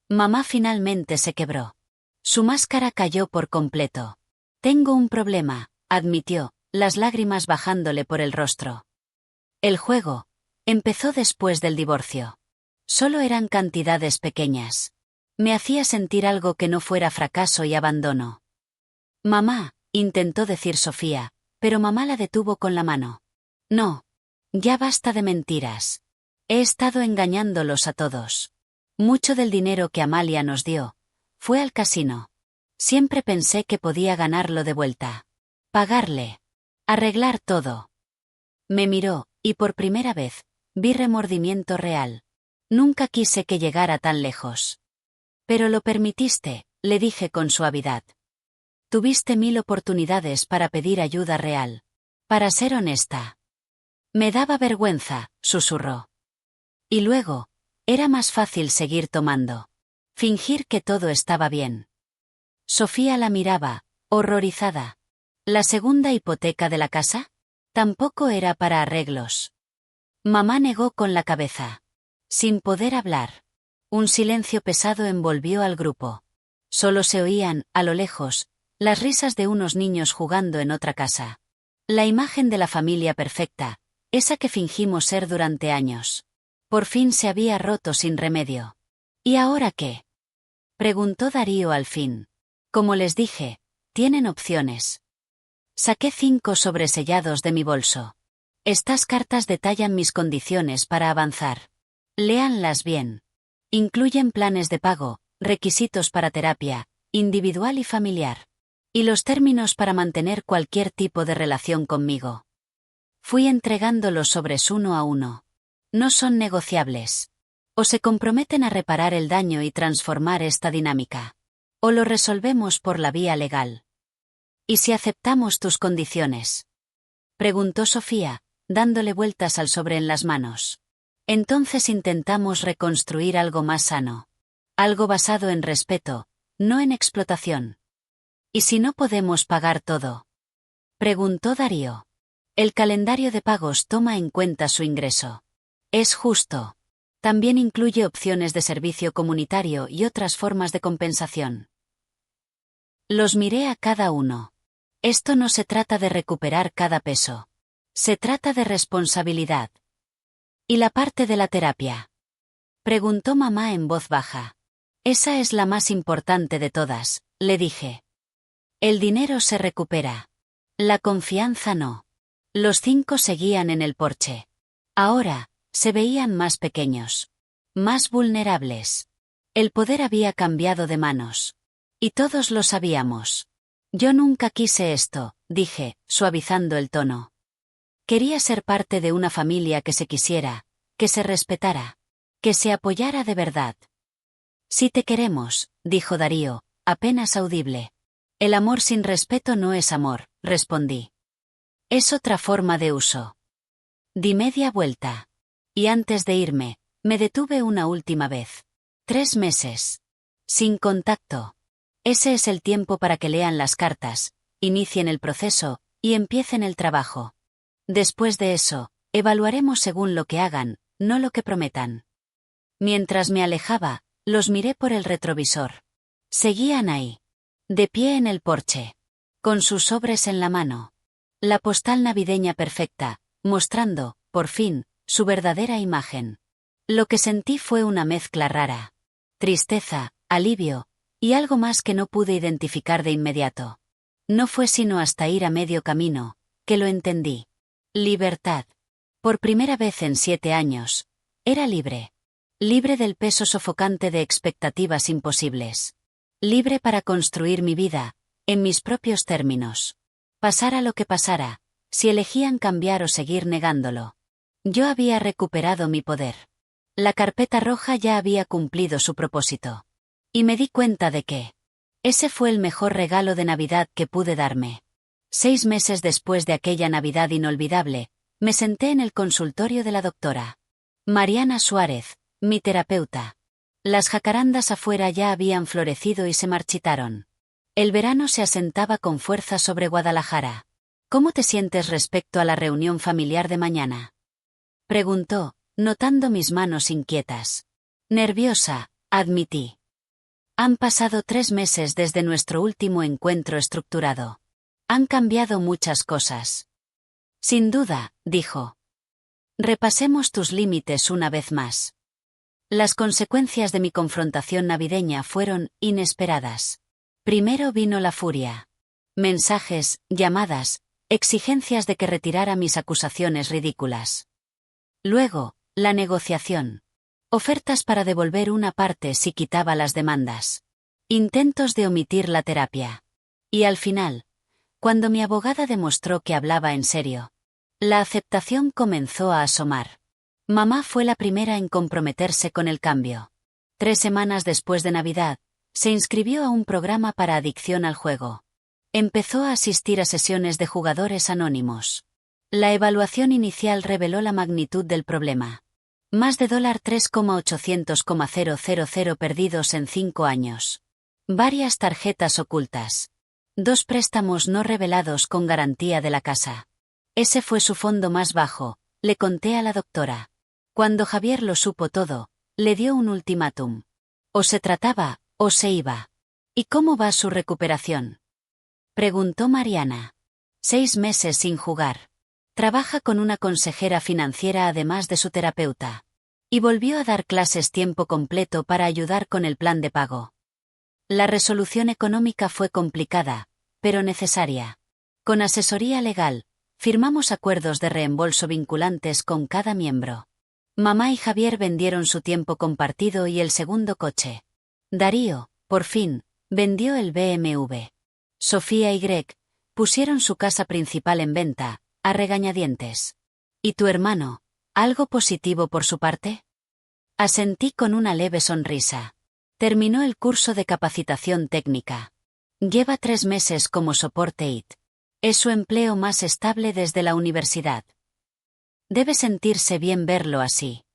Mamá finalmente se quebró. Su máscara cayó por completo. Tengo un problema, admitió, las lágrimas bajándole por el rostro. El juego empezó después del divorcio. Solo eran cantidades pequeñas. Me hacía sentir algo que no fuera fracaso y abandono. Mamá, intentó decir Sofía, pero mamá la detuvo con la mano. No. Ya basta de mentiras. He estado engañándolos a todos. Mucho del dinero que Amalia nos dio fue al casino. Siempre pensé que podía ganarlo de vuelta. Pagarle. Arreglar todo. Me miró, y por primera vez, vi remordimiento real. Nunca quise que llegara tan lejos. Pero lo permitiste, le dije con suavidad. Tuviste 1000 oportunidades para pedir ayuda real. Para ser honesta. Me daba vergüenza, susurró. Y luego, era más fácil seguir tomando. Fingir que todo estaba bien. Sofía la miraba, horrorizada. ¿La segunda hipoteca de la casa? Tampoco era para arreglos. Mamá negó con la cabeza. Sin poder hablar. Un silencio pesado envolvió al grupo. Solo se oían, a lo lejos, las risas de unos niños jugando en otra casa. La imagen de la familia perfecta, esa que fingimos ser durante años. Por fin se había roto sin remedio. ¿Y ahora qué? Preguntó Darío al fin. Como les dije, tienen opciones. Saqué 5 sobresellados de mi bolso. Estas cartas detallan mis condiciones para avanzar. Léanlas bien. Incluyen planes de pago, requisitos para terapia, individual y familiar. Y los términos para mantener cualquier tipo de relación conmigo. Fui entregando los sobres uno a uno. No son negociables. O se comprometen a reparar el daño y transformar esta dinámica. O lo resolvemos por la vía legal. ¿Y si aceptamos tus condiciones? Preguntó Sofía, dándole vueltas al sobre en las manos. Entonces intentamos reconstruir algo más sano. Algo basado en respeto, no en explotación. ¿Y si no podemos pagar todo? Preguntó Darío. El calendario de pagos toma en cuenta su ingreso. Es justo. También incluye opciones de servicio comunitario y otras formas de compensación. Los miré a cada uno. Esto no se trata de recuperar cada peso. Se trata de responsabilidad. ¿Y la parte de la terapia? Preguntó mamá en voz baja. Esa es la más importante de todas, le dije. El dinero se recupera. La confianza no. Los 5 seguían en el porche. Ahora, se veían más pequeños. Más vulnerables. El poder había cambiado de manos. Y todos lo sabíamos. Yo nunca quise esto, dije, suavizando el tono. Quería ser parte de una familia que se quisiera, que se respetara, que se apoyara de verdad. Si te queremos, dijo Darío, apenas audible. El amor sin respeto no es amor, respondí. Es otra forma de uso. Di media vuelta. Y antes de irme, me detuve una última vez. 3 meses. Sin contacto. Ese es el tiempo para que lean las cartas, inicien el proceso, y empiecen el trabajo. Después de eso, evaluaremos según lo que hagan, no lo que prometan. Mientras me alejaba, los miré por el retrovisor. Seguían ahí. De pie en el porche. Con sus sobres en la mano. La postal navideña perfecta, mostrando, por fin, su verdadera imagen. Lo que sentí fue una mezcla rara. Tristeza, alivio, y algo más que no pude identificar de inmediato. No fue sino hasta ir a medio camino, que lo entendí. Libertad. Por primera vez en 7 años. Era libre. Libre del peso sofocante de expectativas imposibles. Libre para construir mi vida, en mis propios términos. Pasara lo que pasara, si elegían cambiar o seguir negándolo. Yo había recuperado mi poder. La carpeta roja ya había cumplido su propósito. Y me di cuenta de que ese fue el mejor regalo de Navidad que pude darme. 6 meses después de aquella Navidad inolvidable, me senté en el consultorio de la doctora Mariana Suárez, mi terapeuta. Las jacarandas afuera ya habían florecido y se marchitaron. El verano se asentaba con fuerza sobre Guadalajara. ¿Cómo te sientes respecto a la reunión familiar de mañana?, preguntó, notando mis manos inquietas. Nerviosa, admití. Han pasado 3 meses desde nuestro último encuentro estructurado. Han cambiado muchas cosas. Sin duda, dijo. Repasemos tus límites una vez más. Las consecuencias de mi confrontación navideña fueron inesperadas. Primero vino la furia. Mensajes, llamadas, exigencias de que retirara mis acusaciones ridículas. Luego, la negociación. Ofertas para devolver una parte si quitaba las demandas. Intentos de omitir la terapia. Y al final, cuando mi abogada demostró que hablaba en serio, la aceptación comenzó a asomar. Mamá fue la primera en comprometerse con el cambio. 3 semanas después de Navidad, se inscribió a un programa para adicción al juego. Empezó a asistir a sesiones de jugadores anónimos. La evaluación inicial reveló la magnitud del problema. Más de $3,800,000 perdidos en 5 años. Varias tarjetas ocultas. 2 préstamos no revelados con garantía de la casa. Ese fue su fondo más bajo, le conté a la doctora. Cuando Javier lo supo todo, le dio un ultimátum. O se trataba, o se iba. ¿Y cómo va su recuperación?, preguntó Mariana. 6 meses sin jugar. Trabaja con una consejera financiera además de su terapeuta. Y volvió a dar clases tiempo completo para ayudar con el plan de pago. La resolución económica fue complicada, pero necesaria. Con asesoría legal, firmamos acuerdos de reembolso vinculantes con cada miembro. Mamá y Javier vendieron su tiempo compartido y el segundo coche. Darío, por fin, vendió el BMW. Sofía y Greg pusieron su casa principal en venta, a regañadientes. ¿Y tu hermano, algo positivo por su parte? Asentí con una leve sonrisa. Terminó el curso de capacitación técnica. Lleva 3 meses como soporte IT. Es su empleo más estable desde la universidad. Debe sentirse bien verlo así.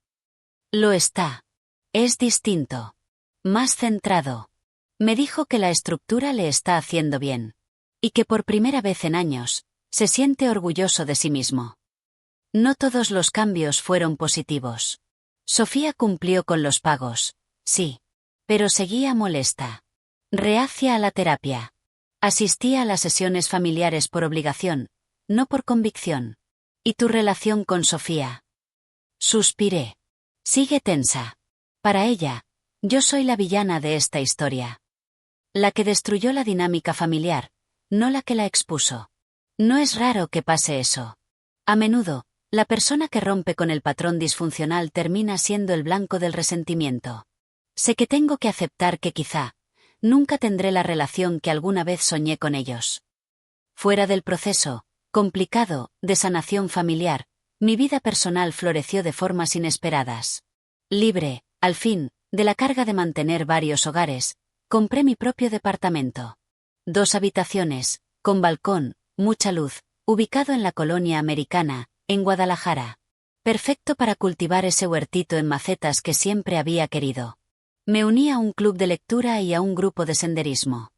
Lo está. Es distinto. Más centrado. Me dijo que la estructura le está haciendo bien. Y que por primera vez en años, se siente orgulloso de sí mismo. No todos los cambios fueron positivos. Sofía cumplió con los pagos, sí. Pero seguía molesta. Reacia a la terapia. Asistía a las sesiones familiares por obligación, no por convicción. ¿Y tu relación con Sofía? Suspiré. Sigue tensa. Para ella, yo soy la villana de esta historia. La que destruyó la dinámica familiar, no la que la expuso. No es raro que pase eso. A menudo, la persona que rompe con el patrón disfuncional termina siendo el blanco del resentimiento. Sé que tengo que aceptar que quizá, nunca tendré la relación que alguna vez soñé con ellos. Fuera del proceso, complicado, de sanación familiar, mi vida personal floreció de formas inesperadas. Libre, al fin, de la carga de mantener varios hogares, compré mi propio departamento. 2 habitaciones, con balcón, mucha luz, ubicado en la colonia americana, en Guadalajara. Perfecto para cultivar ese huertito en macetas que siempre había querido. Me uní a un club de lectura y a un grupo de senderismo.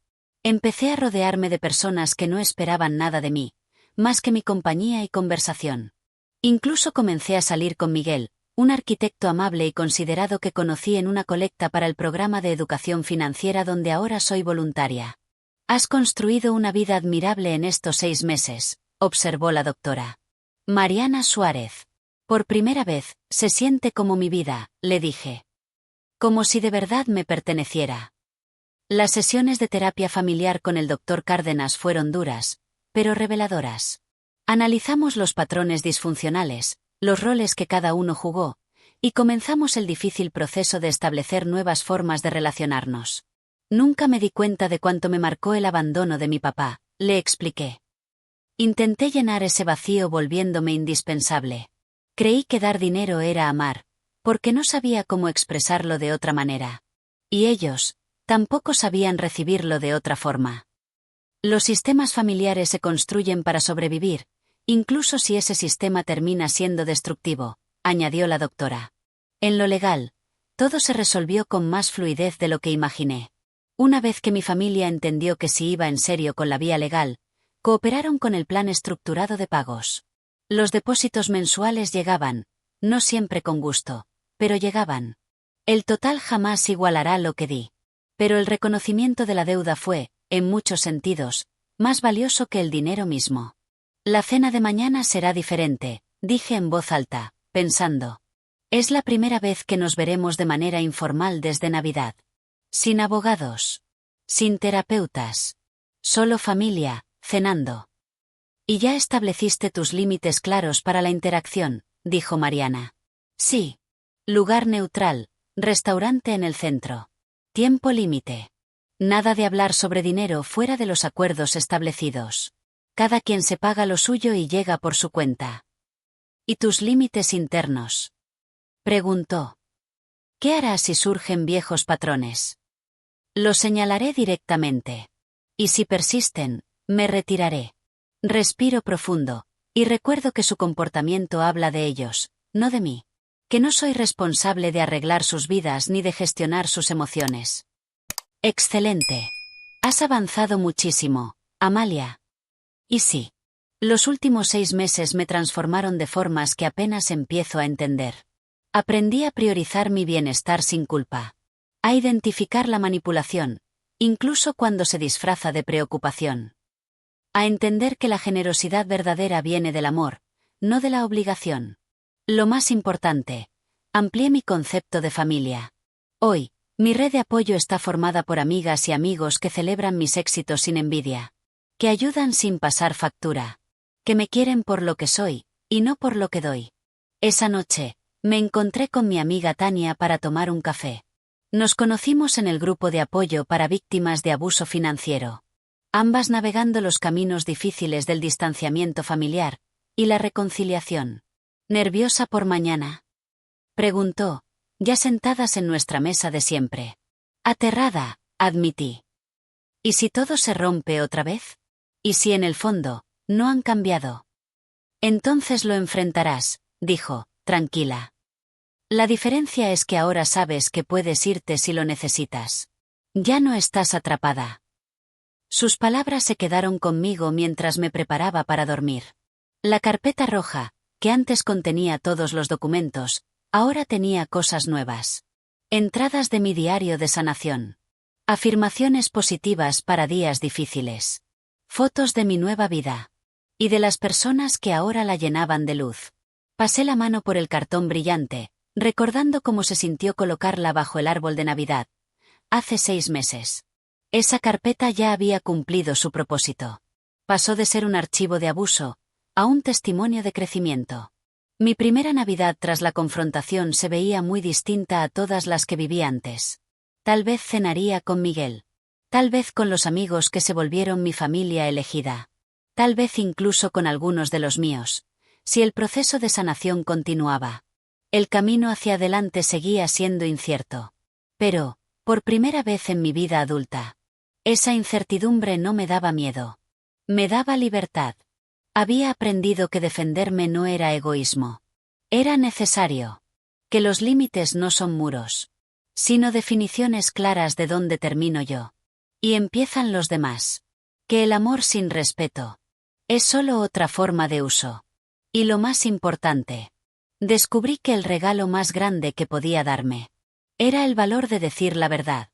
Empecé a rodearme de personas que no esperaban nada de mí, más que mi compañía y conversación. Incluso comencé a salir con Miguel, un arquitecto amable y considerado que conocí en una colecta para el programa de educación financiera donde ahora soy voluntaria. Has construido una vida admirable en estos 6 meses, observó la doctora Mariana Suárez. Por primera vez, se siente como mi vida, le dije. Como si de verdad me perteneciera. Las sesiones de terapia familiar con el Dr. Cárdenas fueron duras, pero reveladoras. Analizamos los patrones disfuncionales, los roles que cada uno jugó, y comenzamos el difícil proceso de establecer nuevas formas de relacionarnos. Nunca me di cuenta de cuánto me marcó el abandono de mi papá, le expliqué. Intenté llenar ese vacío volviéndome indispensable. Creí que dar dinero era amar, porque no sabía cómo expresarlo de otra manera. Y ellos, tampoco sabían recibirlo de otra forma. Los sistemas familiares se construyen para sobrevivir, incluso si ese sistema termina siendo destructivo, añadió la doctora. En lo legal, todo se resolvió con más fluidez de lo que imaginé. Una vez que mi familia entendió que sí iba en serio con la vía legal, cooperaron con el plan estructurado de pagos. Los depósitos mensuales llegaban, no siempre con gusto, pero llegaban. El total jamás igualará lo que di. Pero el reconocimiento de la deuda fue, en muchos sentidos, más valioso que el dinero mismo. La cena de mañana será diferente, dije en voz alta, pensando. Es la primera vez que nos veremos de manera informal desde Navidad. Sin abogados. Sin terapeutas. Solo familia, cenando. Y ya estableciste tus límites claros para la interacción, dijo Mariana. Sí. Lugar neutral, restaurante en el centro. Tiempo límite. Nada de hablar sobre dinero fuera de los acuerdos establecidos. Cada quien se paga lo suyo y llega por su cuenta. ¿Y tus límites internos? Preguntó. ¿Qué harás si surgen viejos patrones? Los señalaré directamente. Y si persisten, me retiraré. Respiro profundo, y recuerdo que su comportamiento habla de ellos, no de mí. Que no soy responsable de arreglar sus vidas ni de gestionar sus emociones. Excelente. Has avanzado muchísimo, Amalia. Y sí. Los últimos 6 meses me transformaron de formas que apenas empiezo a entender. Aprendí a priorizar mi bienestar sin culpa. A identificar la manipulación, incluso cuando se disfraza de preocupación. A entender que la generosidad verdadera viene del amor, no de la obligación. Lo más importante, amplié mi concepto de familia. Hoy, mi red de apoyo está formada por amigas y amigos que celebran mis éxitos sin envidia. Que ayudan sin pasar factura. Que me quieren por lo que soy, y no por lo que doy. Esa noche, me encontré con mi amiga Tania para tomar un café. Nos conocimos en el grupo de apoyo para víctimas de abuso financiero. Ambas navegando los caminos difíciles del distanciamiento familiar y la reconciliación. ¿Nerviosa por mañana?, preguntó, ya sentadas en nuestra mesa de siempre. Aterrada, admití. ¿Y si todo se rompe otra vez? ¿Y si en el fondo, no han cambiado? Entonces lo enfrentarás, dijo, tranquila. La diferencia es que ahora sabes que puedes irte si lo necesitas. Ya no estás atrapada. Sus palabras se quedaron conmigo mientras me preparaba para dormir. La carpeta roja, que antes contenía todos los documentos, ahora tenía cosas nuevas. Entradas de mi diario de sanación. Afirmaciones positivas para días difíciles. Fotos de mi nueva vida. Y de las personas que ahora la llenaban de luz. Pasé la mano por el cartón brillante, recordando cómo se sintió colocarla bajo el árbol de Navidad. Hace 6 meses. Esa carpeta ya había cumplido su propósito. Pasó de ser un archivo de abuso a un testimonio de crecimiento. Mi primera Navidad tras la confrontación se veía muy distinta a todas las que viví antes. Tal vez cenaría con Miguel. Tal vez con los amigos que se volvieron mi familia elegida. Tal vez incluso con algunos de los míos. Si el proceso de sanación continuaba. El camino hacia adelante seguía siendo incierto. Pero, por primera vez en mi vida adulta, esa incertidumbre no me daba miedo. Me daba libertad. Había aprendido que defenderme no era egoísmo. Era necesario. Que los límites no son muros, sino definiciones claras de dónde termino yo. Y empiezan los demás. Que el amor sin respeto es solo otra forma de uso. Y lo más importante, descubrí que el regalo más grande que podía darme era el valor de decir la verdad.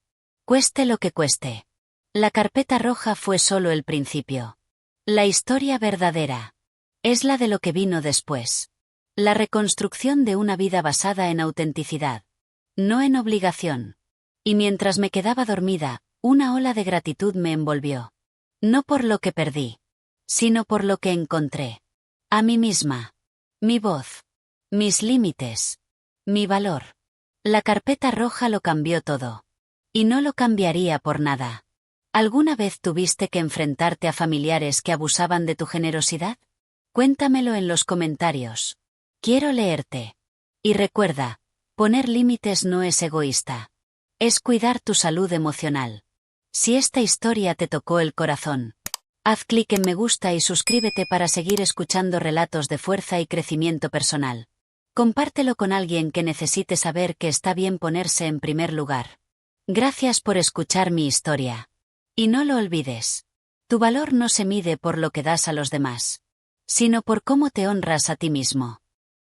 Cueste lo que cueste. La carpeta roja fue solo el principio. La historia verdadera es la de lo que vino después. La reconstrucción de una vida basada en autenticidad, no en obligación. Y mientras me quedaba dormida, una ola de gratitud me envolvió. No por lo que perdí, sino por lo que encontré. A mí misma. Mi voz. Mis límites. Mi valor. La carpeta roja lo cambió todo. Y no lo cambiaría por nada. ¿Alguna vez tuviste que enfrentarte a familiares que abusaban de tu generosidad? Cuéntamelo en los comentarios. Quiero leerte. Y recuerda, poner límites no es egoísta. Es cuidar tu salud emocional. Si esta historia te tocó el corazón, Haz clic en me gusta y suscríbete para seguir escuchando relatos de fuerza y crecimiento personal. Compártelo con alguien que necesite saber que está bien ponerse en primer lugar. Gracias por escuchar mi historia. Y no lo olvides. Tu valor no se mide por lo que das a los demás, sino por cómo te honras a ti mismo.